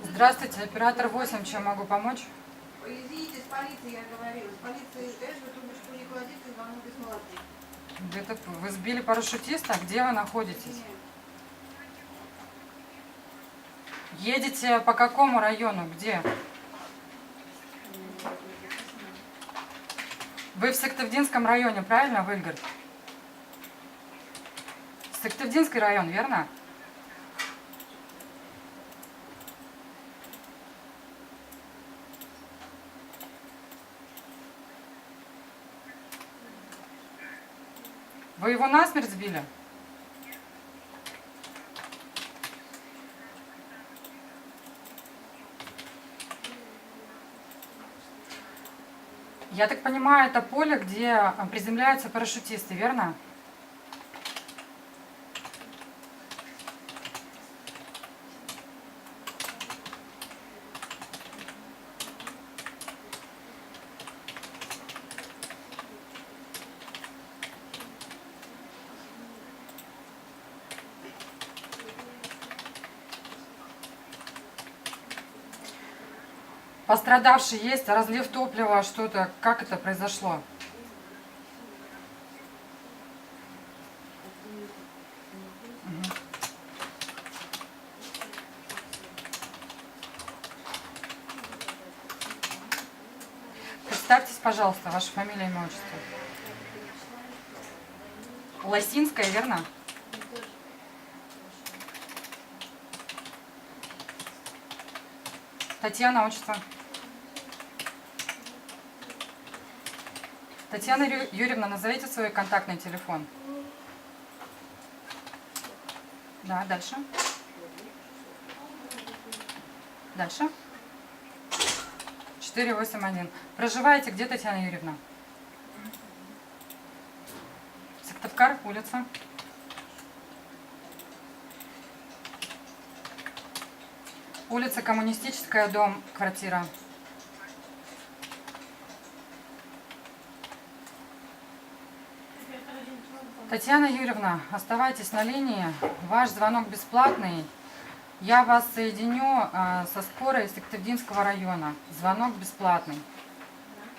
Здравствуйте, оператор 8, чем могу помочь? Извините, с полицией я говорила. С полицией ТЭС вы трубочку не кладите, звонок бесплатный. Это вы сбили парашютиста? Где вы находитесь? Нет. Едете по какому району? Где? Вы в Сыктывдинском районе, правильно, Выльгард? Сыктывдинский район, верно? Вы его насмерть сбили? Я так понимаю, это поле, где приземляются парашютисты, верно? Пострадавший есть, разлив топлива, что-то, как это произошло? Представьтесь, пожалуйста, ваша фамилия, имя, отчество. Лосинская, верно? Татьяна, отчество. Татьяна Юрьевна, назовите свой контактный телефон. Да, дальше. Дальше. 481. Проживаете где, Татьяна Юрьевна? Сыктывкар, улица. Улица Коммунистическая, дом, квартира. Татьяна Юрьевна, оставайтесь на линии. Ваш звонок бесплатный. Я вас соединю со скорой Сыктывдинского района. Звонок бесплатный.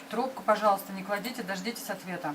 Трубку, пожалуйста, не кладите, дождитесь ответа.